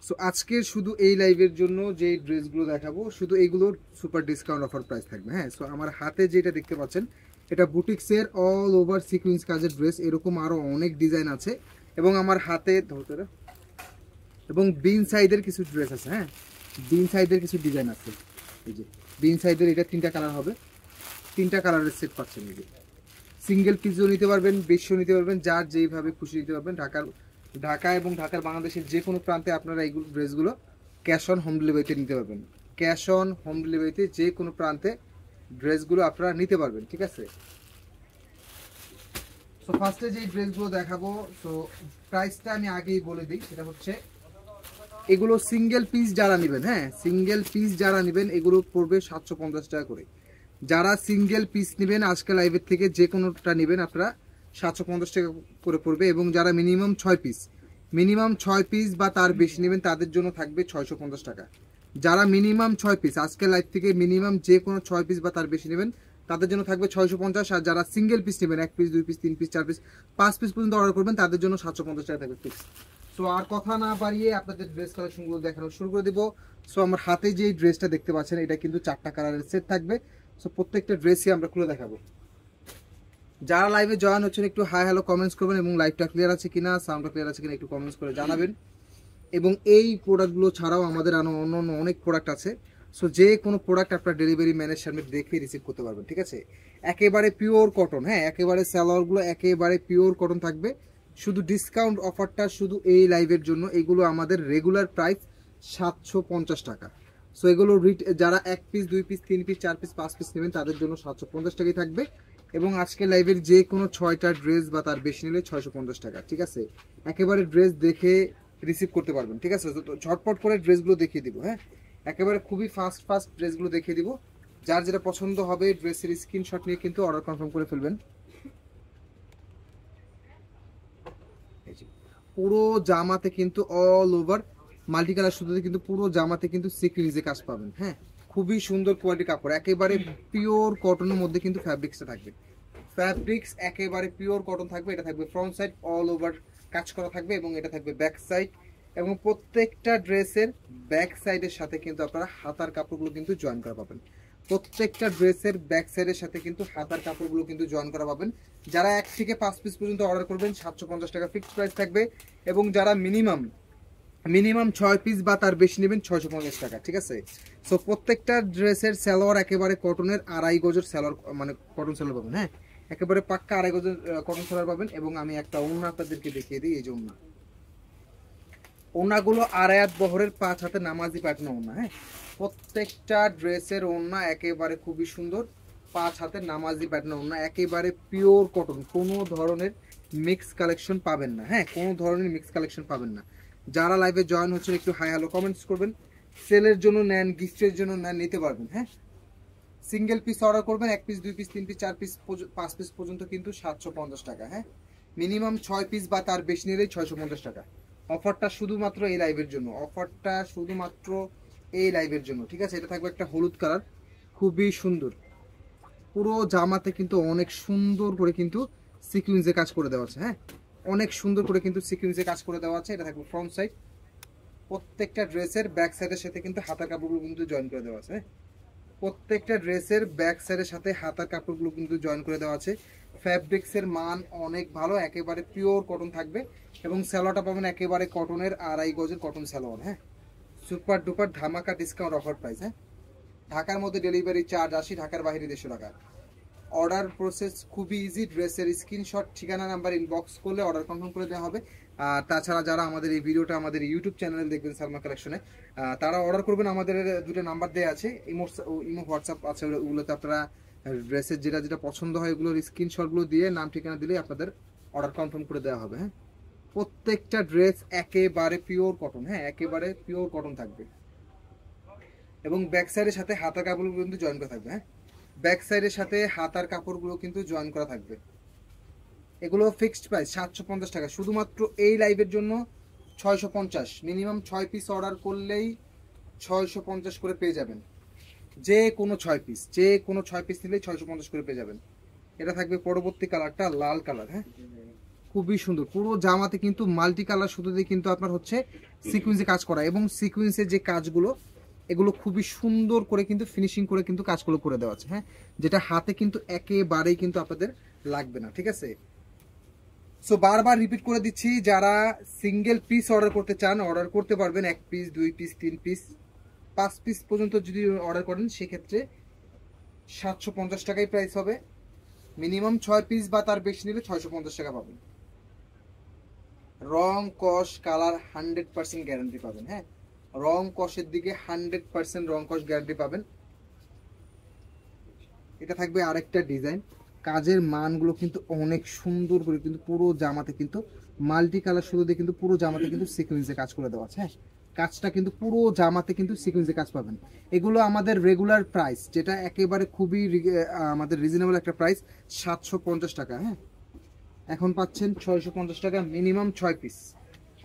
So আজকের শুধু এই লাইভের জন্য যে ড্রেসগুলো দেখাবো শুধু এইগুলোর সুপার ডিসকাউন্ট অফার প্রাইস থাকবে। হ্যাঁ, সো আমার হাতে যেটা দেখতে পাচ্ছেন এটা বুটিক্সের অল ওভার সিকুয়েন্স কাজের ড্রেস, এরকম আরও অনেক ডিজাইন আছে এবং আমার হাতে ধরতে এবং বিন সাইডের কিছু ড্রেস আছে। হ্যাঁ, বিন সাইডের কিছু ডিজাইন আছে। এই যে বিন সাইডের এটা 3টা কালার হবে, 3টা কালারের সেট পাচ্ছেন। এই যে সিঙ্গেল পিসও নিতে পারবেন, বেশিও নিতে পারবেন, যার যেইভাবে খুশি নিতে পারবেন। ঢাকা এবং ঢাকার বাংলাদেশের যে কোনো প্রান্তে আপনারা এইগুলো ড্রেসগুলো ক্যাশ অন হোম ডেলিভারিতে নিতে পারবেন। ক্যাশ অন হোম ডেলিভারিতে যে কোনো প্রান্তে ড্রেসগুলো আপনারা নিতে পারবেন, ঠিক আছে। সো ফার্স্টে যে ড্রেসগুলো দেখাবো, সো প্রাইসটা আমি আগেই বলে দিই, সেটা হচ্ছে এগুলো সিঙ্গেল পিস যারা নেবেন, হ্যাঁ সিঙ্গেল পিস যারা নেবেন এগুলো পড়বে 750 টাকা করে। যারা সিঙ্গেল পিস নেবেন আজকে লাইভের থেকে যে কোনোটা নেবেন আপনারা 750 টাকা করে পড়বে, এবং যারা মিনিমাম 6 পিস বা তার বেশি নেবেন তাদের জন্য থাকবে 650 টাকা। যারা মিনিমাম 6 পিস আজকে লাইভ থেকে মিনিমাম যে কোনো 6 পিস বা তার বেশি নেবেন তাদের জন্য থাকবে 650। আর যারা সিঙ্গেল পিস নেবেন 1 piece 2 piece 3 piece 4 piece 5 piece পর্যন্ত অর্ডার করবেন তাদের জন্য 750 টাকা থাকবে ফিক্স। সো আর কথা না বাড়িয়ে আপনাদের ড্রেস কালেকশনগুলো দেখানো শুরু করে দিব। সো আমার হাতে যে ড্রেসটা দেখতে পাচ্ছেন এটা কিন্তু 4টা কালারের সেট থাকবে। সো প্রত্যেকটা ড্রেসই আমরা খুলে দেখাবো। যারা লাইভে জয়েন হচ্ছেন একটু হাই হ্যালো কমেন্টস করবেন এবং লাইভটা ক্লিয়ার আছে কিনা, সাউন্ডটা ক্লিয়ার আছে কিনা একটু কমেন্টস করে জানাবেন। এবং এই প্রোডাক্টগুলো ছাড়াও আমাদের আরও অন্য অনেক প্রোডাক্ট আছে। সো যে কোনো প্রোডাক্ট আপনার ডেলিভারি ম্যানের সামনে দেখে রিসিভ করতে পারবেন, ঠিক আছে। একেবারে পিওর কটন, হ্যাঁ একেবারে সালোয়ারগুলো একেবারে পিওর কটন থাকবে। শুধু ডিসকাউন্ট অফারটা শুধু এই লাইভের জন্য, এগুলো আমাদের রেগুলার প্রাইস 750 টাকা। সো এগুলো যারা 1 piece 2 piece 3 piece 4 piece 5 piece নেবেন তাদের জন্য 750 টাকাই থাকবে। এবং আজকে লাইভের যে কোনো 6টা ড্রেস বা তার বেশি নিলে 650 টাকা, ঠিক আছে। একেবারে ড্রেস দেখে রিসিভ করতে পারবেন, ঠিক আছে। তো ঝটপট করে ড্রেসগুলো দেখিয়ে দিব। হ্যাঁ, একেবারে খুবই ফাস্ট ড্রেসগুলো দেখিয়ে দিব। যার যেটা পছন্দ হবে ড্রেসের স্ক্রিনশট নিয়ে কিন্তু অর্ডার কনফার্ম করে ফেলবেন। পুরো জামাতে কিন্তু অল ওভার মাল্টি কালার সুতোতে কিন্তু পুরো জামাতে কিন্তু সিকুয়েন্সে কাজ পাবেন। হ্যাঁ, খুবই সুন্দর কোয়ালিটির কাপড়, একেবারে পিওর কটনের মধ্যে কিন্তু ফ্যাব্রিক্সটা থাকবে। ফ্যাব্রিক্স একেবারে পিওর কটন থাকবে। এটা থাকবে ফ্রন্ট সাইড অল ওভার কাজ করা থাকবে এবং এটা থাকবে ব্যাক সাইড। এবং প্রত্যেকটা ড্রেসের ব্যাক সাইডের সাথে কিন্তু আপনারা হাতার কাপড়গুলো কিন্তু জয়েন করা পাবেন। প্রত্যেকটা ড্রেসের ব্যাক সাইডের সাথে কিন্তু হাতার কাপড়গুলো কিন্তু জয়েন করা পাবেন। যারা 1 থেকে 5 পিস পর্যন্ত অর্ডার করবেন 750 টাকা ফিক্সড প্রাইস থাকবে। এবং যারা মিনিমাম 6 পিস বা তার বেশি নেবেন 650 টাকা, ঠিক আছে। সো প্রত্যেকটা ড্রেসের সালোয়ার একেবারে কটনের 2.5 গজের সালোয়ার, মানে কটন সালোয়ার পাবেন। হ্যাঁ, একেবারে পাক্কা 2.5 গজের কটন সালোয়ার পাবেন। এবং আমি একটা ওড়না আপনাদেরকে দেখিয়ে দিই। এই যে ওড়নাগুলো 2.5 হাত বহরের 5 হাতে নামাজি প্যাটার্ন ওড়না। হ্যাঁ, প্রত্যেকটা ড্রেসের ওড়না একেবারে খুবই সুন্দর, 5 হাতের নামাজি প্যাটার্ন ওড়না, একেবারে পিওর কটন, কোনো ধরনের মিক্স কালেকশন পাবেন না। হ্যাঁ, কোনো ধরনের মিক্স কালেকশন পাবেন না। যারা লাইভে জয়েন হচ্ছেন একটু হাই হ্যালো কমেন্টস করবেন। সেলের জন্য নেন, গিফটের জন্য নেন, নিতে পারবেন। হ্যাঁ, সিঙ্গেল পিস অর্ডার করবেন 1 piece 2 piece 3 piece 4 piece 5 piece পর্যন্ত কিন্তু 750 টাকা। হ্যাঁ, মিনিমাম 6 পিস বা তার বেশি নিলেই 650 টাকা। অফারটা শুধুমাত্র এই লাইভের জন্য, অফারটা শুধুমাত্র এই লাইভের জন্য, ঠিক আছে। এটা থাকবে একটা হলুদ কালার, খুবই সুন্দর। পুরো জামাতে কিন্তু অনেক সুন্দর করে কিন্তু সিকুয়েন্সে কাজ করে দেওয়া আছে। হ্যাঁ, অনেক সুন্দর করে কিন্তু সিকুয়েন্সে কাজ করে দেওয়া আছে। এটা থাকবে ফ্রন্ট সাইড। প্রত্যেকটা ড্রেসের ব্যাক সাইডের সাথে কিন্তু হাতার কাপড়গুলো কিন্তু জয়েন করে দেওয়া আছে। প্রত্যেকটা ড্রেসের ব্যাক সাইডের সাথে হাতার কাপড়গুলো কিন্তু জয়েন করে দেওয়া আছে। ফ্যাব্রিক্সের মান অনেক ভালো, একেবারে পিওর কটন থাকবে। এবং সালোয়ারটা পাবেন একেবারে কটনের 2.5 গজের কটন সালোয়ার। হ্যাঁ, সুপার ডুপার ধামাকা ডিসকাউন্ট অফার প্রাইস। হ্যাঁ, ঢাকার মধ্যে ডেলিভারি চার্জ 80, ঢাকার বাইরে 150 টাকা। অর্ডার প্রসেস খুবই ইজি। ড্রেসের স্ক্রিনশট ঠিকানা নাম্বার ইনবক্স করলে অর্ডার কনফার্ম করে দেওয়া হবে। আর তাছাড়া যারা আমাদের এই ভিডিওটা আমাদের ইউটিউব চ্যানেলে দেখবেন সালমা কালেকশনে, তারা অর্ডার করবেন। আমাদের 2টা নাম্বার দেওয়া আছে, ইমো হোয়াটসঅ্যাপ আছে, ওগুলোতে আপনারা ড্রেসের যেটা পছন্দ হয় ওগুলোর স্ক্রিনশটগুলো দিয়ে নাম ঠিকানা দিলে আপনাদের অর্ডার কনফার্ম করে দেওয়া হবে। হ্যাঁ, প্রত্যেকটা ড্রেস একেবারে পিওর কটন। হ্যাঁ, একেবারে পিওর কটন থাকবে। এবং ব্যাক সাইডের সাথে হাতার কাপড়গুলো কিন্তু জয়েন করা থাকবে। হ্যাঁ, ব্যাক সাইডের সাথে হাতার কাপড়গুলো কিন্তু জয়েন করা থাকবে। এগুলো ফিক্সড প্রাইস 750 টাকা শুধুমাত্র এই লাইভের জন্য। 650, মিনিমাম 6 পিস অর্ডার করলেই 650 করে পেয়ে যাবেন। যে কোনো 6 পিস নিলেই 650 করে পেয়ে যাবেন। এটা থাকবে পরবর্তী কালারটা লাল কালার। হ্যাঁ, খুবই সুন্দর। পুরো জামাতে কিন্তু মাল্টি কালার সুতো দিয়ে কিন্তু আপনার হচ্ছে সিকোয়েন্সে কাজ করা, এবং সিকোয়েন্সের যে কাজগুলো এগুলো খুবই সুন্দর করে কিন্তু ফিনিশিং করে কিন্তু কাজগুলো করে দেওয়া আছে, হ্যাঁ, যেটা হাতে কিন্তু একেবারেই কিন্তু আপনাদের লাগবে না, ঠিক আছে। সো বারবার রিপিট করে দিচ্ছি, যারা সিঙ্গেল পিস অর্ডার করতে চান অর্ডার করতে পারবেন, 1 পিস 2 পিস 3 পিস 5 পিস পর্যন্ত যদি অর্ডার করেন সেক্ষেত্রে 750 টাকাই প্রাইস হবে। মিনিমাম 6 পিস বা তার বেশি নিলে 650 টাকা পাবেন। রং কস কালার 100% গ্যারান্টি পাবেন, হ্যাঁ, রং কসের দিকে 100% রং কস গ্যারান্টি পাবেন। এটা থাকবে আরেকটা ডিজাইন, কাজের মানগুলো কিন্তু অনেক সুন্দর করে কিন্তু পুরো জামাতে কিন্তু মাল্টি কালার সুতো দিয়ে কিন্তু পুরো জামাতে কিন্তু সিকোয়েন্সে কাজ করে দেওয়া আছে, হ্যাঁ, কাজটা কিন্তু পুরো জামাতে কিন্তু সিকোয়েন্সে কাজ পাবেন। এগুলো আমাদের রেগুলার প্রাইস, যেটা একেবারে খুবই আমাদের রিজনেবল একটা প্রাইস, 750 টাকা, হ্যাঁ, এখন পাচ্ছেন 650 টাকা। মিনিমাম 6 পিস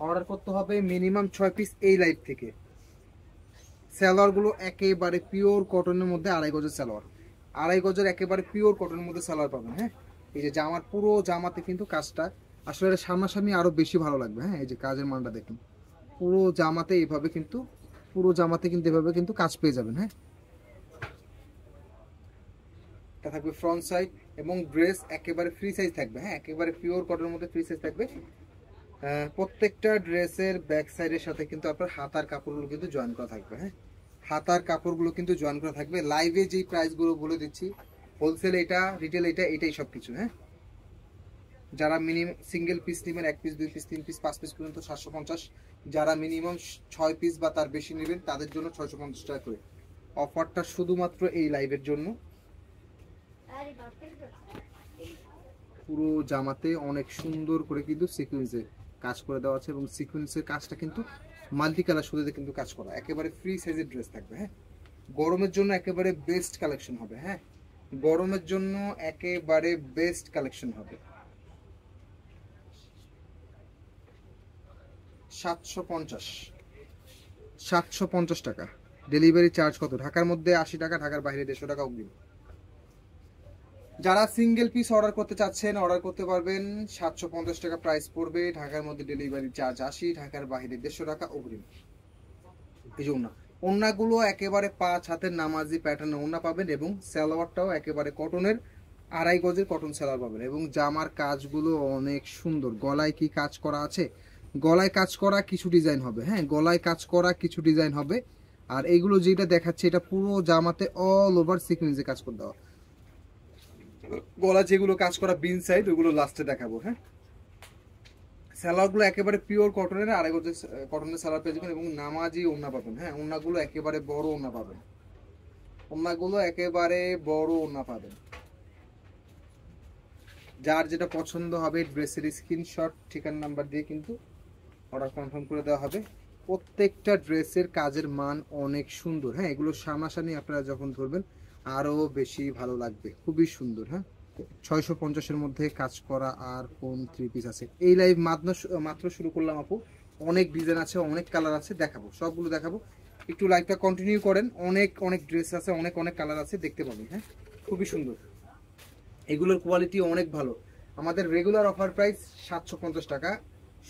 অর্ডার করতে হবে, মিনিমাম 6 পিস এই লাইভ থেকে। সালোয়ারগুলো একেবারে পিওর কটনের মধ্যে 2.5 গজের সালোয়ার, 2.5 গজের একেবারে পিওর কটনের মধ্যে সালোয়ার পাবেন, হ্যাঁ। এই যে জামার পুরো জামাতে কিন্তু কাজটা আসলে সামনাসামনি আরো বেশি ভালো লাগবে, হ্যাঁ, এই যে কাজের মানটা দেখুন, পুরো জামাতে এইভাবে কিন্তু পুরো জামাতে কিন্তু এভাবে কিন্তু কাজ পেয়ে যাবেন, হ্যাঁ। এটা থাকবে ফ্রন্ট সাইড, এবং ড্রেস একেবারে ফ্রি সাইজ থাকবে, হ্যাঁ, একেবারে পিওর কটনের মধ্যে ফ্রি সাইজ থাকবে। প্রত্যেকটা ড্রেসের ব্যাক সাইডের সাথে কিন্তু আপনার হাতার কাপড়গুলো কিন্তু জয়েন করা থাকবে, হ্যাঁ, হাতার কাপড়গুলো কিন্তু জয়েন করা থাকবে। লাইভে যেই প্রাইসগুলো বলে দিচ্ছি, হোলসেল এটা, রিটেল এটা, এটাই সব কিছু, হ্যাঁ। যারা মিনিমাম সিঙ্গেল পিস নেবেন, 1 পিস 2 পিস 3 পিস 5 পিস পর্যন্ত 750, যারা মিনিমাম 6 পিস বা তার বেশি নেবেন তাদের জন্য 650 টাকা করে। অফারটা শুধুমাত্র এই লাইভের জন্য। পুরো জামাতে অনেক সুন্দর করে কিন্তু সিকোয়েন্সে কাজ করে দেওয়া আছে, এবং সিকোয়েন্সের কাজটা কিন্তু মাল্টি কালার সুতোতে কিন্তু কাজ করা, একেবারে ফ্রি সাইজের ড্রেস থাকবে, হ্যাঁ। গরমের জন্য একেবারে বেস্ট কালেকশন হবে, হ্যাঁ, গরমের জন্য একেবারে বেস্ট কালেকশন হবে। 750 টাকা। ডেলিভারি চার্জ কত? ঢাকার মধ্যে 80 টাকা, ঢাকার বাইরে 150 টাকা অগ্রিম। যারা সিঙ্গেল পিস অর্ডার করতে চাচ্ছেন অর্ডার করতে পারবেন, 750 টাকা প্রাইস পড়বে, ঢাকার মধ্যে ডেলিভারি চার্জ 80, ঢাকার বাইরে 150 টাকা অগ্রিম। এই জন্য ওন্নাগুলো একেবারে 5 হাতের নামাজি প্যাটার্নে ওন্না পাবেন, এবং সালোয়ারটাও একেবারে কটনের 2.5 গজের কটন সালোয়ার পাবেন, এবং জামার কাজগুলো অনেক সুন্দর। গলায় কি কাজ করা আছে? গলায় কাজ করা কিছু ডিজাইন হবে, হ্যাঁ, গলায় কাজ করা কিছু ডিজাইন হবে। আর এইগুলো যেটা দেখাচ্ছে এটা পুরো জামাতে অল ওভার সিকোয়েন্সে কাজ করে দেওয়া। গলা যেগুলো কাজ করা বিন সাইড ওগুলো লাস্টে দেখাবো, হ্যাঁ। সালোয়ারগুলো একেবারে পিওর কটনের, 2.5 গজের কটনের সালোয়ার পেয়ে যাবেন, এবং নামাজি ওন্না পাবেন, হ্যাঁ, ওন্নাগুলো একেবারে বড় ওন্না পাবেন, ওন্নাগুলো একেবারে বড় ওন্না পাবেন। যার যেটা পছন্দ হবে ড্রেসের স্ক্রিনশট ঠিকানা নাম্বার দিয়ে কিন্তু অর্ডার কনফার্ম করে দেওয়া হবে। প্রত্যেকটা ড্রেসের কাজের মান অনেক সুন্দর, হ্যাঁ, এগুলো সামনাসামনি আপনারা যখন ধরবেন আরো বেশি ভালো লাগবে, খুবই সুন্দর, হ্যাঁ। 650-এর মধ্যে কাজ করা আর কোন 3 পিস আছে? এই লাইভ মাত্র শুরু করলাম আপু, অনেক ডিজাইন আছে, অনেক কালার আছে, দেখাবো, সবগুলো দেখাবো। একটু লাইভটা কন্টিনিউ করেন, অনেক অনেক ড্রেস আছে, অনেক অনেক কালার আছে, দেখতে পাবেন, হ্যাঁ, খুবই সুন্দর। এগুলোর কোয়ালিটি অনেক ভালো। আমাদের রেগুলার অফার প্রাইস 750 টাকা,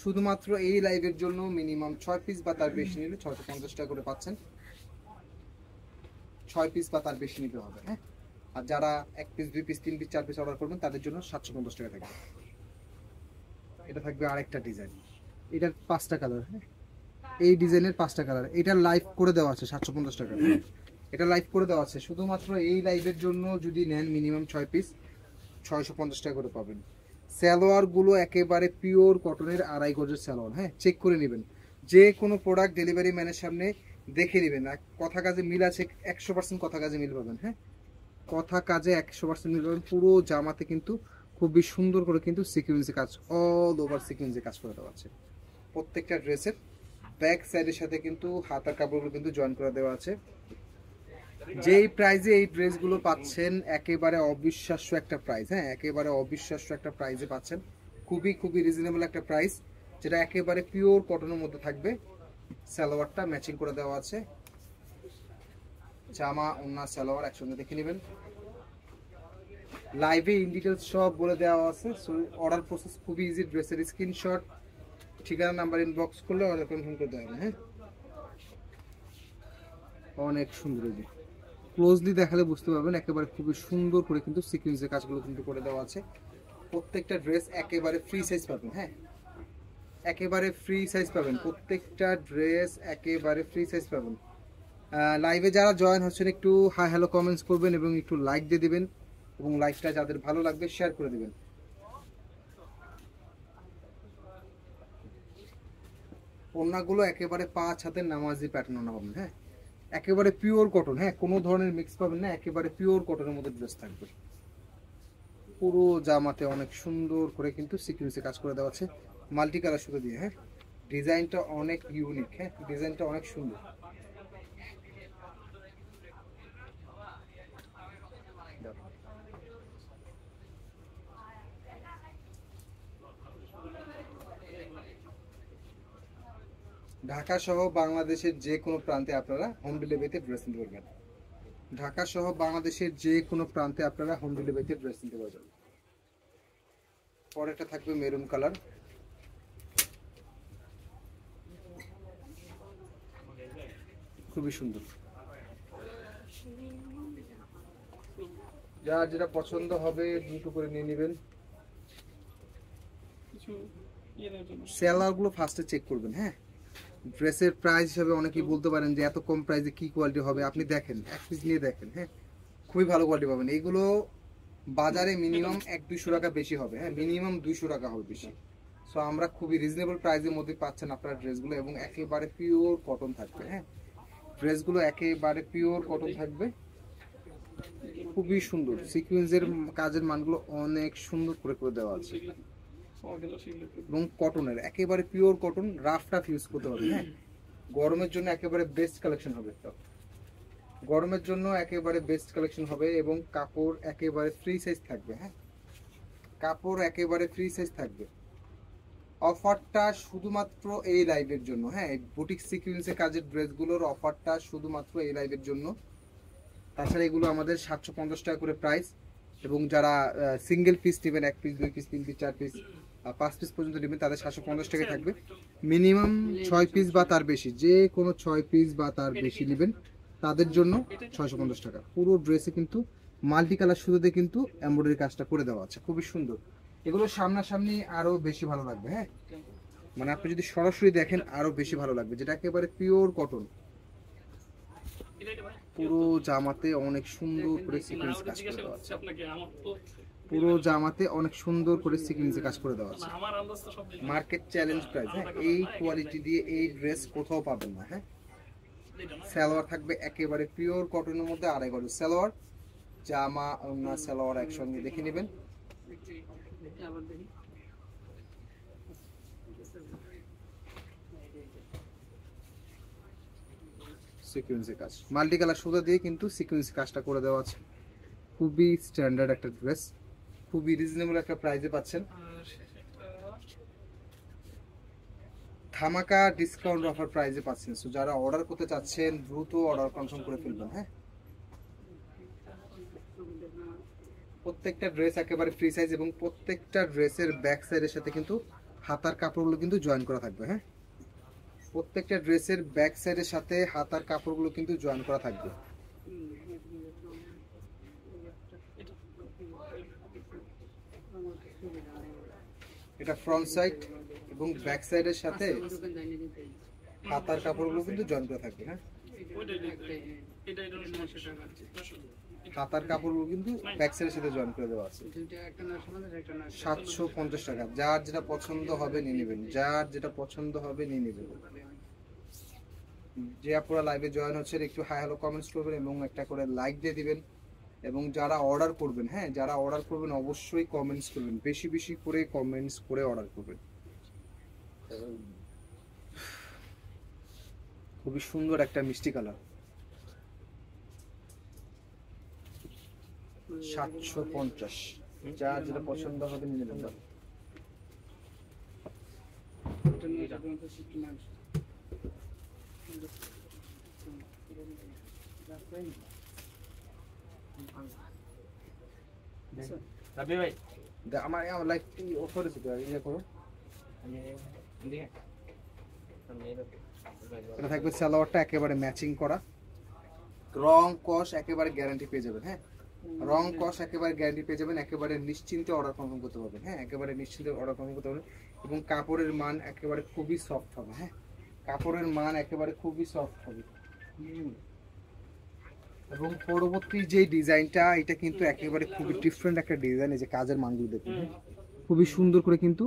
শুধুমাত্র এই লাইভের জন্য মিনিমাম 6 পিস বা তার বেশি নিলে 650 টাকা করে পাচ্ছেন। 6 পিস বা তার বেশি নিতে হবে, হ্যাঁ। আর যারা 1 piece 2 piece 3 piece 4 piece order করবেন তাদের জন্য 750 টাকা থাকবে। এটা থাকবে আরেকটা ডিজাইন, এটার 5টা কালার, হ্যাঁ, এই ডিজাইনের 5টা কালার, এটা লাইভ করে দেওয়া আছে 750 টাকা, এটা লাইভ করে দেওয়া আছে শুধুমাত্র এই লাইভের জন্য। যদি নেন মিনিমাম 6 পিস 650 টাকা করে পাবেন। সালোয়ারগুলো একেবারে পিওর কটনের 2.5 গজের সালোয়ার, হ্যাঁ, চেক করে নেবেন। যে কোনো প্রোডাক্ট ডেলিভারি ম্যানের সামনে দেখে নেবেন, কথা কাজে মিল আছে 100%, কথা কাজে মিল পাবেন, হ্যাঁ, কথা কাজে 100% মিল পাবেন। পুরো জামাতে কিন্তু খুবই সুন্দর করে কিন্তু সিকোয়েন্সে কাজ, অল ওভার সিকোয়েন্সে কাজ করে দেওয়া আছে। প্রত্যেকটা ড্রেসের ব্যাক সাইডের সাথে কিন্তু হাতার কাপড়গুলো কিন্তু জয়েন করে দেওয়া আছে। যেই প্রাইজে এই ড্রেসগুলো পাচ্ছেন একেবারে অবিশ্বাস্য একটা প্রাইস, হ্যাঁ, একেবারে অবিশ্বাস্য একটা প্রাইসে পাচ্ছেন, খুবই খুবই রিজনেবল একটা প্রাইস, যেটা একেবারে পিওর কটনের মধ্যে থাকবে। সালোয়ারটা ম্যাচিং করে দেওয়া আছে, জামা ওন্না সালোয়ার একসঙ্গে দেখে নেবেন। লাইভে ইন ডিটেলস সব বলে দেওয়া আছে। সো অর্ডার প্রসেস খুবই ইজি। ড্রেসের স্ক্রিনশট, ঠিকানা, নাম্বার ইনবক্স করলে অর্ডার কনফার্ম করে দেওয়া হবে। হ্যাঁ, অনেক সুন্দর। এই যে ক্লোজলি দেখালে বুঝতে পারবেন একেবারে খুবই সুন্দর করে কিন্তু সিকোয়েন্সের কাজগুলো কিন্তু করে দেওয়া আছে। প্রত্যেকটা ড্রেস একেবারে ফ্রি সাইজ পাবেন। হ্যাঁ, একেবারে ফ্রি সাইজ পাবেন, প্রত্যেকটা ড্রেস একেবারে ফ্রি সাইজ পাবেন। লাইভে যারা জয়েন হচ্ছেন একটু হাই হ্যালো কমেন্টস করবেন এবং একটু লাইক দিয়ে দিবেন, এবং লাইকটা যাদের ভালো লাগবে শেয়ার করে দিবেন। ওড়নাগুলো একেবারে 5 হাতের নামাজি প্যাটার্ন ওড়না পাবেন। হ্যাঁ, একেবারে পিওর কটন। হ্যাঁ, কোনো ধরনের মিক্স পাবেন না, একেবারে পিওর কটনের মধ্যে ড্রেস থাকবে। পুরো জামাতে অনেক সুন্দর করে কিন্তু সিকোয়েন্সে কাজ করে দেওয়া আছে মাল্টি কালার সুতো দিয়ে। হ্যাঁ, ডিজাইনটা অনেক ইউনিক। হ্যাঁ, ডিজাইনটা অনেক সুন্দর। ঢাকা সহ বাংলাদেশের যে কোনো প্রান্তে আপনারা হোম ডেলিভারিতে ড্রেস নিতে পারবেন। ঢাকা সহ বাংলাদেশের যে কোনো প্রান্তে আপনারা হোম ডেলিভারিতে ড্রেস নিতে পারবেন। পরেরটা থাকবে মেরুন কালার, খুবই সুন্দর। যার যেটা পছন্দ হবে দ্রুত করে নিয়ে নেবেন। সেলারগুলো ফার্স্টে চেক করবেন। হ্যাঁ, ড্রেসের প্রাইস হিসাবে অনেকেই বলতে পারেন যে এত কম প্রাইসে কি কোয়ালিটি হবে, আপনি দেখেন এক পিস নিয়ে দেখেন। হ্যাঁ, খুবই ভালো কোয়ালিটি পাবেন। এইগুলো বাজারে মিনিমাম 1-200 টাকা বেশি হবে। হ্যাঁ, মিনিমাম 200 টাকা হবে বেশি। সো আমরা খুবই রিজনেবল প্রাইসের মধ্যে পাচ্ছেন আপনারা ড্রেসগুলো, এবং একেবারে পিওর কটন থাকবে। হ্যাঁ, ড্রেসগুলো একেবারে পিওর কটন থাকবে, খুবই সুন্দর। সিকোয়েন্সের কাজের মানগুলো অনেক সুন্দর করে করে দেওয়া আছে, এবং কটনের একেবারে pure cotton, rough tough use করতে হবে। হ্যাঁ, গরমের জন্য একেবারে বেস্ট কালেকশন হবে। গরমের জন্য একেবারে বেস্ট কালেকশন হবে, এবং কাপড় একেবারে ফ্রি সাইজ থাকবে। হ্যাঁ, কাপড় একেবারে ফ্রি সাইজ থাকবে। অফারটা শুধুমাত্র এই লাইভের জন্য। হ্যাঁ, বুটিক সিকোয়েন্সের কাজের ড্রেসগুলোর অফারটা শুধুমাত্র এই লাইভের জন্য। তাছাড়া এগুলো আমাদের 750 টাকা করে প্রাইস, এবং যারা সিঙ্গেল পিস নেবেন, 1 piece 2 piece 3 piece 4 piece 5 piece পর্যন্ত নেবেন, তাদের 750 টাকা থাকবে। মিনিমাম 6 পিস বা তার বেশি, যে কোনো 6 পিস বা তার বেশি নেবেন তাদের জন্য 650 টাকা। পুরো ড্রেসে কিন্তু মাল্টি কালার সুতোতে কিন্তু এমব্রয়ডারি কাজটা করে দেওয়া আছে, খুবই সুন্দর। এগুলো সামনাসামনি আরো বেশি ভালো লাগবে। হ্যাঁ, মানে আপনি যদি সরাসরি দেখেন আরো বেশি ভালো লাগবে, যেটা একেবারে পিওর কটন। পুরো জামাতে অনেক সুন্দর করে সিকোয়েন্স কাজ করে দেওয়া আছে। পুরো জামাতে অনেক সুন্দর করে সিকোয়েন্সে কাজ করে দেওয়া আছে। Market challenge price. হ্যাঁ, এই কোয়ালিটি দিয়ে এই ড্রেস কোথাও পাবেন না। হ্যাঁ, সালোয়ার থাকবে একেবারে পিওর কটনের মধ্যে, 2.5 গজ সালোয়ার, জামা ওড়না সালোয়ার একসঙ্গে দেখে নেবেন। সিকোয়েন্সের কাজ মাল্টি কালার সুতা দিয়ে কিন্তু সিকোয়েন্স কাজটা করে দেওয়া আছে। খুবই স্ট্যান্ডার্ড একটা ড্রেস, খুবই রিজনেবল একটা প্রাইসে পাচ্ছেন। ধামাকা ডিসকাউন্ট অফার প্রাইসে পাচ্ছেন। সো যারা অর্ডার করতে চাচ্ছেন দ্রুত অর্ডার কনফার্ম করে ফেলবেন। হ্যাঁ, প্রত্যেকটা ড্রেস একেবারে ফ্রি সাইজ, এবং প্রত্যেকটা ড্রেসের ব্যাক সাইডের সাথে কিন্তু হাতার কাপড়গুলো কিন্তু জয়েন করা থাকবে। হ্যাঁ, প্রত্যেকটা ড্রেসের ব্যাক সাইডের সাথে হাতার কাপড়গুলো কিন্তু জয়েন করা থাকবে। এটা ফ্রন্ট সাইড এবং ব্যাক সাইডের সাথে হাতার কাপড়গুলো কিন্তু জয়েন করা থাকবে। হ্যাঁ, হাতার কাপড়গুলো কিন্তু ব্যাক সাইডের সাথে জয়েন করে দেওয়া আছে। 750 টাকা। যার যেটা পছন্দ হবে নিয়ে নেবেন, যার যেটা পছন্দ হবে নিয়ে নেবেন। যে আপনারা লাইভে জয়েন হচ্ছেন একটু হাই হ্যালো কমেন্টস করবেন এবং একটা করে লাইক দিয়ে দিবেন, এবং যারা অর্ডার করবেন, হ্যাঁ যারা অর্ডার করবেন অবশ্যই কমেন্টস করবেন, বেশি বেশি করে কমেন্টস করে অর্ডার করবেন। খুবই সুন্দর একটা মিষ্টি কালার, 750। যার যেটা পছন্দ হবে নিয়ে নেবেন। রাবি ভাই আমার লাইক অফার আছে ইয়ে করো। এটা থাকবে সালোয়ারটা একেবারে ম্যাচিং করা, রং কস একেবারে গ্যারান্টি পেয়ে যাবেন। হ্যাঁ, রং কস একেবারে গ্যারান্টি পেয়ে যাবেন, একেবারে নিশ্চিন্তে অর্ডার কনফার্ম করতে পারবেন। হ্যাঁ, একেবারে নিশ্চিন্তে অর্ডার কনফার্ম করতে পারবেন এবং কাপড়ের মান একেবারে খুবই সফট হবে। হ্যাঁ, কাপড়ের মান একেবারে খুবই সফট হবে। এবং পরবর্তী যে ডিজাইনটা, এটা কিন্তু একেবারে খুবই ডিফারেন্ট একটা ডিজাইন। এই যে কাজের মানগুলো দেখুন, খুবই সুন্দর করে কিন্তু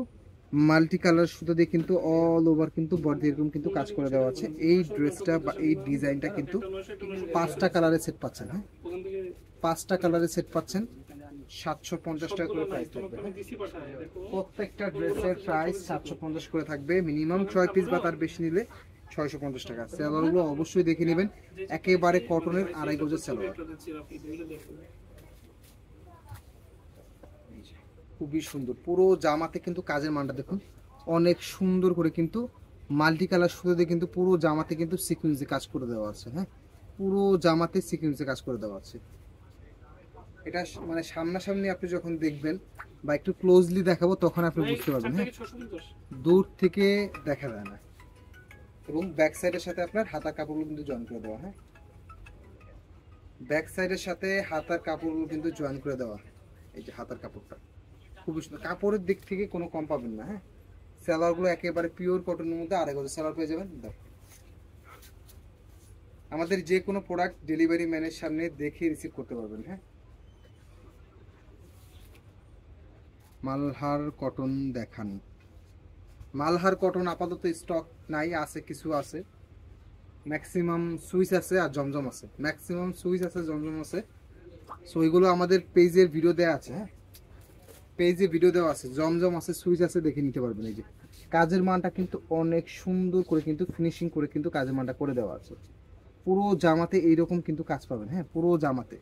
মাল্টি কালার সুতো দিয়ে কিন্তু অল ওভার কিন্তু বডি এরকম কিন্তু কাজ করে দেওয়া আছে। এই ড্রেসটা বা এই ডিজাইনটা কিন্তু 5টা কালারের সেট পাচ্ছেন। হ্যাঁ, 5টা কালারের সেট পাচ্ছেন, 750 টাকা করে প্রাইস থাকবে। প্রত্যেকটা ড্রেসের প্রাইস 750 করে থাকবে। মিনিমাম 6 পিস বা তার বেশি নিলে 650 টাকা। সেলোয়ারগুলো অবশ্যই দেখে নেবেন, একেবারে কটনের 2.5 গজের সেলোয়ার, খুবই সুন্দর। পুরো জামাতে কিন্তু কাজের মানটা দেখুন, অনেক সুন্দর করে কিন্তু মাল্টি কালার সুতো দিয়ে কিন্তু পুরো জামাতে কিন্তু সিকোয়েন্সে কাজ করে দেওয়া আছে। হ্যাঁ, পুরো জামাতে সিকোয়েন্সে কাজ করে দেওয়া আছে। এটা মানে সামনাসামনি আপনি যখন দেখবেন বা একটু ক্লোজলি দেখাবো তখন আপনি বুঝতে পারবেন। হ্যাঁ, দূর থেকে দেখা যায় না। এবং ব্যাক সাইডের সাথে আপনার হাতার কাপড়গুলো কিন্তু জয়েন করে দেওয়া। হ্যাঁ, ব্যাক সাইডের সাথে হাতার কাপড়গুলো কিন্তু জয়েন করে দেওয়া। এই যে হাতার কাপড়টা খুবই সুন্দর, কাপড়ের দিক থেকে কোনো কম পাবেন না। হ্যাঁ, সেলারগুলো একেবারে পিওর কটনের মধ্যে 2.5 গজের সেলার পেয়ে যাবেন। আমাদের যে কোনো প্রোডাক্ট ডেলিভারি ম্যানের সামনে দেখে রিসিভ করতে পারবেন। হ্যাঁ, মালহার কটন দেখান। মালহার কটন আপাতত স্টক নাই, আছে কিছু আছে, ম্যাক্সিমাম সুইচ আছে আর জমজম আছে। ম্যাক্সিমাম সুইচ আছে, জমজম আছে। সো এগুলো আমাদের পেজের ভিডিও দেওয়া আছে। হ্যাঁ, পেজে ভিডিও দেওয়া আছে, জমজম আছে, সুইচ আছে, দেখে নিতে পারবেন। এই যে কাজের মানটা কিন্তু অনেক সুন্দর করে কিন্তু ফিনিশিং করে কিন্তু কাজের মানটা করে দেওয়া আছে। পুরো জামাতে এইরকম কিন্তু কাজ পাবেন। হ্যাঁ, পুরো জামাতে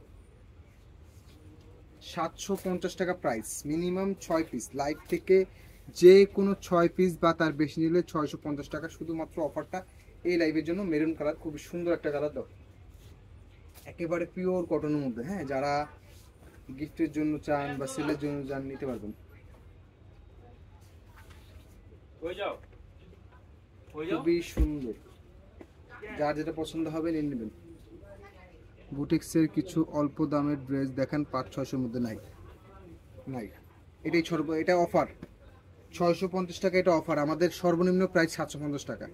750 টাকা প্রাইস, মিনিমাম 6 পিস। লাইভ থেকে যে কোনো 6 পিস বা তার বেশি নিলে 650 টাকা। শুধুমাত্র অফারটা এই লাইভের জন্য। মেরুন কালার, খুবই সুন্দর একটা কালার, দাও একেবারে পিওর কটনের মধ্যে। হ্যাঁ, যারা গিফটের জন্য চান বা সেলের জন্য চান নিতে পারবেন। খুবই সুন্দর, যার যেটা পছন্দ হবে নিয়ে নেবেন। বুটিক্সের কিছু অল্প দামের ড্রেস দেখেন, 500-600 মধ্যে নাই। নাই, এটাই এটা অফার 650 টাকা। এটা অফার, আমাদের সর্বনিম্ন প্রাইস 750 টাকা।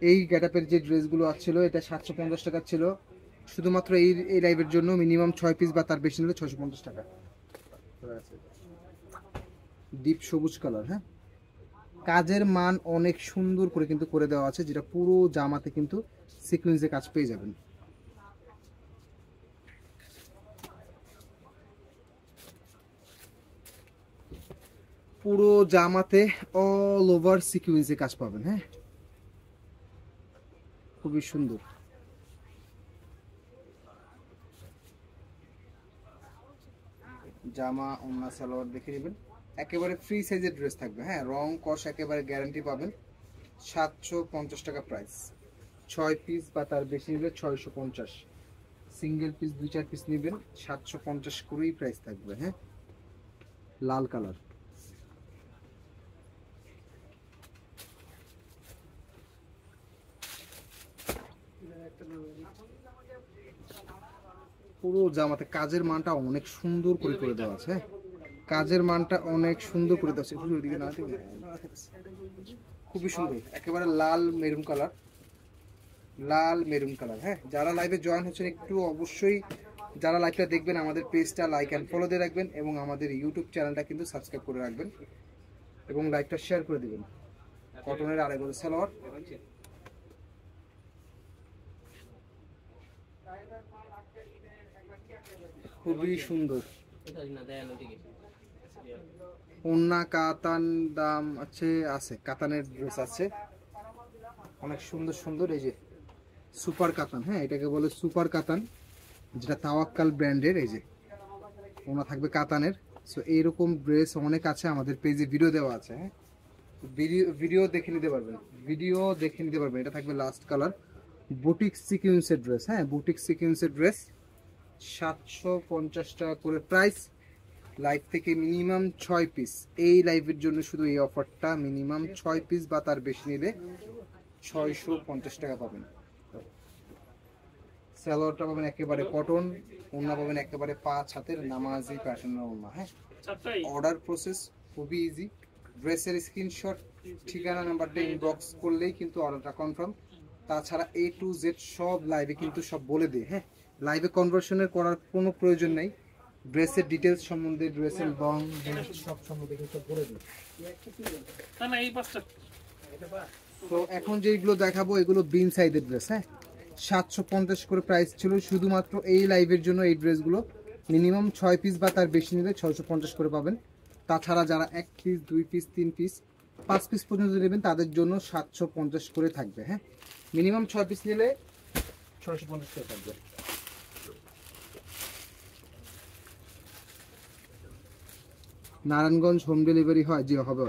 এই গেটআপের যে ড্রেসগুলো আসছিল এটা 750 টাকা ছিল। শুধুমাত্র এই লাইভের জন্য মিনিমাম 6 পিস বা তার বেশি নিলে 650 টাকা। ডিপ সবুজ কালার। হ্যাঁ, কাজের মান অনেক সুন্দর করে কিন্তু করে দেওয়া আছে, যেটা পুরো জামাতে কিন্তু সিকোয়েন্সে কাজ পেয়ে যাবেন। পুরো জামাতে অল ওভার সিকোয়েন্সে কাজ পাবেন। হ্যাঁ, খুবই সুন্দর। জামা ওন্না সালোয়ার দেখে নেবেন, একেবারে ফ্রি সাইজের ড্রেস থাকবে। হ্যাঁ, রং কস একেবারে গ্যারান্টি পাবেন। 750 টাকা প্রাইস, 6 পিস বা তার বেশি নিলে 650। সিঙ্গেল পিস 2-4 পিস নেবেন 750 করেই প্রাইস থাকবে। হ্যাঁ, লাল কালার, পুরো জামাতে কাজের মানটা অনেক সুন্দর করে করে দেওয়া আছে। কাজের মানটা অনেক সুন্দর করে দেওয়া আছে, খুবই সুন্দর, একেবারে লাল মেরুন কালার, লাল মেরুন কালার। হ্যাঁ, যারা লাইভে জয়েন হচ্ছেন একটু অবশ্যই, যারা লাইভটা দেখবেন আমাদের পেজটা লাইক অ্যান্ড ফলো দিয়ে রাখবেন এবং আমাদের ইউটিউব চ্যানেলটা কিন্তু সাবস্ক্রাইব করে রাখবেন এবং লাইভটা শেয়ার করে দেবেন। কটনের 2.5 গজ সালোয়ার, খুবই সুন্দর। ওন্না কাতান দাম আছে কাতানের ড্রেস আছে অনেক সুন্দর সুন্দর। এই যে সুপার কাতান, হ্যাঁ এটাকে বলে সুপার কাতান, যেটা তাওয়াক্কাল ব্র্যান্ডের। এই যে ওনা থাকবে কাতানের। সো এইরকম ড্রেস অনেক আছে, আমাদের পেজে ভিডিও দেওয়া আছে। হ্যাঁ, ভিডিও দেখে নিতে পারবেন, ভিডিও দেখে নিতে পারবেন। এটা থাকবে লাস্ট কালার, বুটিক সিকুয়েন্সের ড্রেস। হ্যাঁ, বুটিক সিকুয়েন্সের ড্রেস 750 টাকা করে প্রাইস। লাইভ থেকে মিনিমাম 6 পিস, এই লাইভের জন্য শুধু এই অফারটা, মিনিমাম 6 পিস বা তার বেশি নিলে 650 টাকা পাবেন। সালোয়ারটা পাবেন একেবারে কটন, ওড়না পাবেন একেবারে 5 হাতের নামাজি প্যাটার্নের ওড়না। হ্যাঁ, অর্ডার প্রসেস খুবই ইজি। ড্রেসের স্ক্রিনশট, ঠিকানা, নাম্বারটা ইনবক্স করলেই কিন্তু অর্ডারটা কনফার্ম। তাছাড়া A to Z সব লাইভে কিন্তু সব বলে দিই। হ্যাঁ, লাইভে কনভার্সনের করার কোনো প্রয়োজন নেই। ড্রেসের ডিটেলস সম্বন্ধে, ড্রেসের রং সব সম্বন্ধে কিন্তু বলে দিই। তো এখন যেগুলো দেখাবো এগুলো বিন সাইজের ড্রেস। হ্যাঁ, 750 করে প্রাইস ছিল শুধুমাত্র এই লাইভের জন্য। এই ড্রেসগুলো মিনিমাম 6 পিস বা তার বেশি নিলে 650 করে পাবেন। তাছাড়া যারা 1 পিস, 2 পিস, 3 পিস, 5 পিস পর্যন্ত নেবেন তাদের জন্য 750 করে থাকবে। হ্যাঁ, মিনিমাম 6 পিস নিলে 650 করে থাকবে। নারায়ণগঞ্জ হোম ডেলিভারি হয়? জি হবে।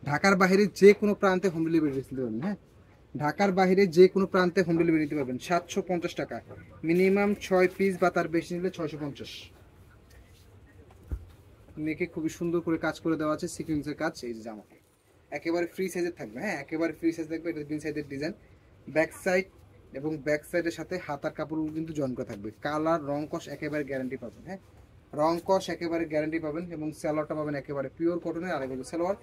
ঢাকার বাইরে যে কোনো প্রান্তে হোম ডেলিভারি দিতে পারবেন। হ্যাঁ, ঢাকার বাইরে যে কোনো প্রান্তে হোম ডেলিভারি নিতে পারবেন। 750 টাকা, মিনিমাম 6 পিস বা তার বেশি নিলে 650। নেকে খুবই সুন্দর করে কাজ করে দেওয়া আছে, সিকোয়েন্সের কাজ। এই যে জামা একেবারে ফ্রি সাইজের থাকবে। হ্যাঁ, একেবারে ফ্রি সাইজ থাকবে। এটা বিন সাইজের ডিজাইন, ব্যাক সাইড এবং ব্যাক সাইডের সাথে হাতার কাপড়গুলো কিন্তু জয়েন করা থাকবে। কালার, রং, কস একেবারে গ্যারান্টি পাবেন। হ্যাঁ, রং কস একেবারে গ্যারান্টি পাবেন। এবং সালোয়ারটা পাবেন একেবারে পিওর কটনের আড়াই সালোয়ার,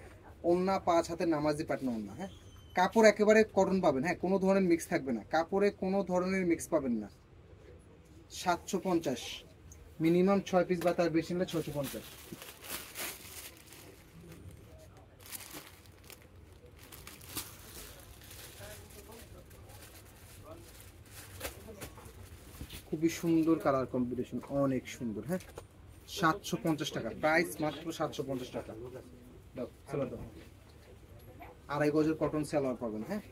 ওন্না 5 হাতে নামাজি পাটনা ওন্না। হ্যাঁ, কাপড় একেবারে কটন পাবেন। হ্যাঁ, কোনো ধরনের মিক্স থাকবে না, কাপড়ে কোনো ধরনের মিক্স পাবেন না। 750, মিনিমাম 6 পিস বা তার বেশি নিলে 650। খুবই সুন্দর কালার কম্বিনেশন, অনেক সুন্দর। হ্যাঁ, 750 টাকা প্রাইস, মাত্র 750 টাকা। আড়াই গজের কটন সালোয়ার পাবেন। হ্যাঁ,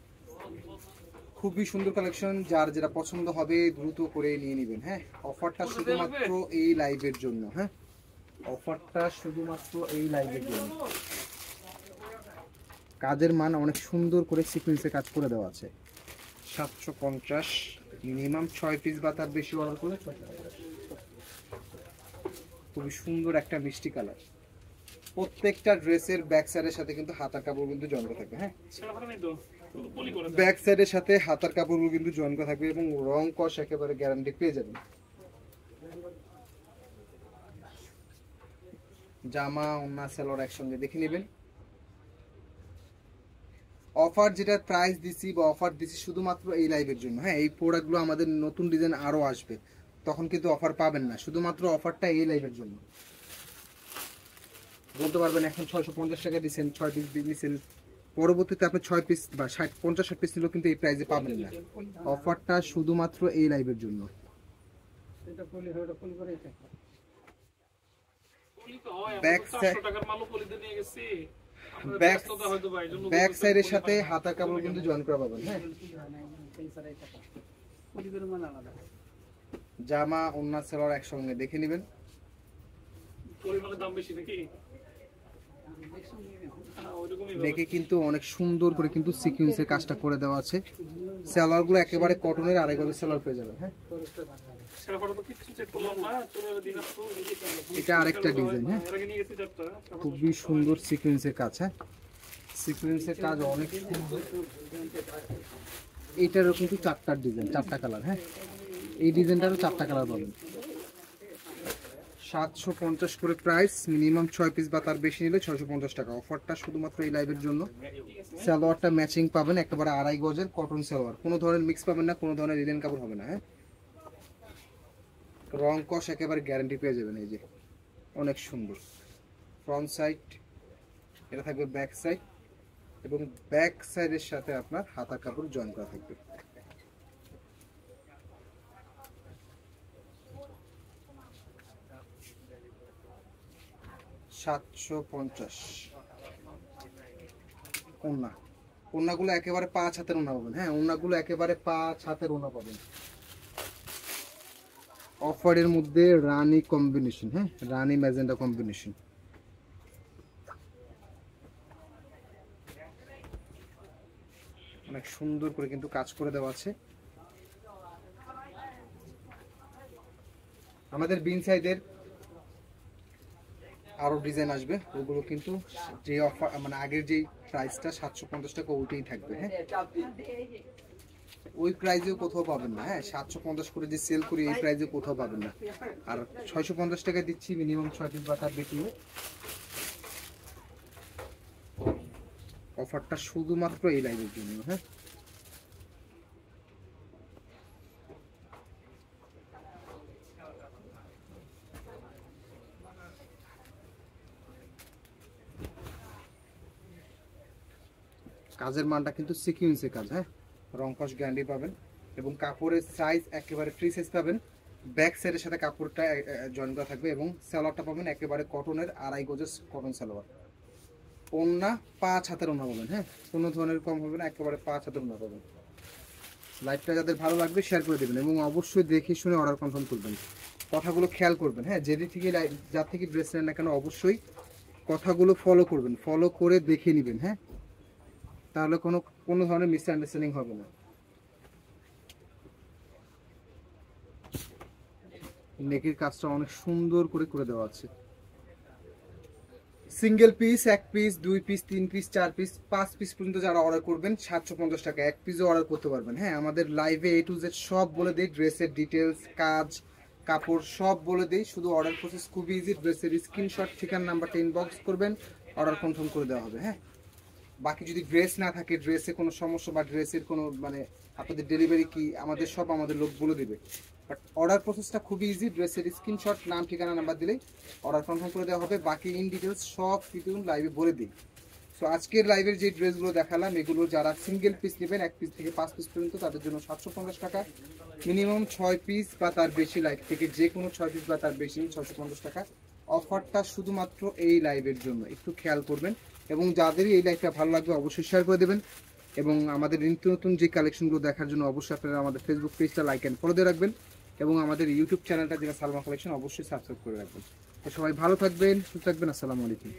খুবই সুন্দর কালেকশন, যার যেটা পছন্দ হবে দ্রুত করে নিয়ে নেবেন। হ্যাঁ, অফারটা শুধুমাত্র এই লাইভের জন্য। হ্যাঁ, অফারটা শুধুমাত্র এই লাইভের জন্য। কাজের মান অনেক সুন্দর করে সিকোয়েন্সে কাজ করে দেওয়া আছে। 750, মিনিমাম 6 পিস বা তার বেশি অর্ডার করলে 650। খুবই সুন্দর একটা মিষ্টি কালার। প্রত্যেকটা ড্রেসের ব্যাক সাইডের সাথে কিন্তু হাতার কাপড় কিন্তু জয়েন করা থাকবে। হ্যাঁ, ব্যাক সাইডের সাথে হাতার কাপড়গুলো কিন্তু জয়েন করা থাকবে এবং রং কস একেবারে গ্যারান্টি পেয়ে যাবেন। জামা, ওন্না, সালোয়ার একসঙ্গে দেখে নেবেন। অফার যেটা প্রাইস দিছি বা অফার দিছি শুধুমাত্র এই লাইভের জন্য। হ্যাঁ, এই প্রোডাক্টগুলো আমাদের নতুন ডিজাইন আরও আসবে, তখন কিন্তু অফার পাবেন না। শুধুমাত্র অফারটা এই লাইভের জন্য। বলতে পারবেন এখন 650 টাকা দিচ্ছেন, 6 পিস দিচ্ছেন, পরবর্তীতে আপনি 6 পিস বা 50-60 পিস নিলেও কিন্তু এই প্রাইসে পাবেন না। অফারটা শুধুমাত্র এই লাইভের জন্য। ব্যাক সাইডের সাথে হাতার কাপড় কিন্তু জয়েন করা পাবেন। হ্যাঁ, জামা, ওন্না, সালোয়ার একসঙ্গে দেখে নেবেন। দেখে কিন্তু অনেক সুন্দর করে কিন্তু সিকোয়েন্সের কাজটা করে দেওয়া আছে। সালোয়ারগুলো একেবারে কটনের, আড়াই গজের সালোয়ার পেয়ে যাবেন। হ্যাঁ, এটা আরেকটা ডিজাইন। হ্যাঁ, খুবই সুন্দর সিকোয়েন্সের কাজ। হ্যাঁ, সিকোয়েন্সের কাজ অনেক সুন্দর। এইটারও কিন্তু 4টা ডিজাইন, 4টা কালার। হ্যাঁ, এই ডিজাইনটারও 4টা কালার পাবেন। 750 করে প্রাইস, মিনিমাম 6 পিস বা তার বেশি নিলে 650 টাকা। অফারটা শুধুমাত্র এই লাইভের জন্য। সালোয়ারটা ম্যাচিং পাবেন, একেবারে আড়াই গজের কটন সালোয়ার, কোনো ধরনের মিক্স পাবেন না, কোনো ধরনের রিলেন কাপড় হবে না। হ্যাঁ, রং কস একেবারে গ্যারান্টি পেয়ে যাবেন। এই যে অনেক সুন্দর ফ্রন্ট সাইড, এটা থাকবে ব্যাক সাইড এবং ব্যাক সাইডের সাথে আপনার হাতা কাপড় জয়েন করা থাকবে। $750। ওন্না, ওন্নাগুলো একেবারে 5 হাতের ওন্না পাবেন। হ্যাঁ, ওন্নাগুলো একেবারে 5 হাতের ওন্না পাবেন। অফারের মধ্যে রানী কম্বিনেশন। হ্যাঁ, রানী ম্যাজেন্ডা কম্বিনেশন। অনেক সুন্দর করে কিন্তু কাজ করে দেওয়া আছে। আমাদের বিন সাইজের আরও ডিজাইন আসবে, ওগুলো কিন্তু যে অফার মানে আগের যেই প্রাইসটা 750 টাকা ওইটাই থাকবে। হ্যাঁ, ওই প্রাইজেও কোথাও পাবেন না। হ্যাঁ, 750 করে যে সেল করি এই প্রাইজে কোথাও পাবেন না। আর 650 টাকা দিচ্ছি মিনিমাম 6 পিস বা তার বেশি। অফারটা শুধুমাত্র এই লাইভের জন্য। হ্যাঁ, কাজের মানটা কিন্তু সিকুয়েন্সের কাজ। হ্যাঁ, রংকশ গ্যারান্টি পাবেন এবং কাপড়ের সাইজ একেবারে ফ্রি সাইজ পাবেন। ব্যাক সাইডের সাথে কাপড়টা জয়েন করা থাকবে এবং সালোয়ারটা পাবেন একেবারে কটনের 2.5 গজের কটন সালোয়ার। ওন্না 5 হাতের ওন্না পাবেন। হ্যাঁ, কোনো ধরনের কম হবে না, একেবারে 5 হাতের ওন্না পাবেন। লাইভটা যাদের ভালো লাগবে শেয়ার করে দেবেন এবং অবশ্যই দেখে শুনে অর্ডার কনফার্ম করবেন। কথাগুলো খেয়াল করবেন। হ্যাঁ, যেদিক থেকে যার থেকে ড্রেস নেন না কেন অবশ্যই কথাগুলো ফলো করবেন, ফলো করে দেখে নেবেন। হ্যাঁ, তাহলে কোনো ধরনের মিসআন্ডারস্ট্যান্ডিং হবে না। নেকের কাজটা অনেক সুন্দর করে করে দেওয়া আছে। Single piece, 1 piece, 2 piece, 3 piece, 4 piece, 5 piece পর্যন্ত যারা অর্ডার করবেন 750 টাকা 1 পিসও অর্ডার করতে পারবেন। হ্যাঁ, আমাদের লাইভে A to Z সব বলে দেই, ড্রেসের ডিটেলস, কাজ, কাপড় সব বলে দেই। শুধু অর্ডার প্রসেস খুবই ইজি। ড্রেসের স্ক্রিনশট, ঠিকানা, নাম্বারটা ইনবক্স করবেন, অর্ডার কনফার্ম করে দেওয়া হবে। হ্যাঁ, বাকি যদি ড্রেস না থাকে, ড্রেসে কোনো সমস্যা বা ড্রেসের কোনো মানে আপনাদের ডেলিভারি কি আমাদের লোক বলে দেবে। বাট অর্ডার প্রসেসটা খুবই ইজি। ড্রেসের স্ক্রিনশট, নাম, ঠিকানা, নাম্বার দিলেই অর্ডার কনফার্ম করে দেওয়া হবে। বাকি ইন ডিটেলস সব কিছু লাইভে বলে দিই। সো আজকের লাইভের যে ড্রেসগুলো দেখালাম এগুলো যারা সিঙ্গেল পিস নেবেন 1 পিস থেকে 5 পিস পর্যন্ত তাদের জন্য 750 টাকা, মিনিমাম 6 পিস বা তার বেশি, লাইভ থেকে যে কোনো 6 পিস বা তার বেশি 650 টাকা। অফারটা শুধুমাত্র এই লাইভের জন্য, একটু খেয়াল করবেন এবং যাদেরই এই লাইভটা ভালো লাগবে অবশ্যই শেয়ার করে দেবেন এবং আমাদের নিত্য নতুন যে কালেকশনগুলো দেখার জন্য অবশ্যই আপনারা আমাদের ফেসবুক পেজটা লাইক অ্যান্ড ফলো দিয়ে রাখবেন এবং আমাদের ইউটিউব চ্যানেলটা যেটা সালমা কালেকশন অবশ্যই সাবস্ক্রাইব করে রাখবেন। তো সবাই ভালো থাকবেন, সুস্থ থাকবেন। আসসালামু আলাইকুম।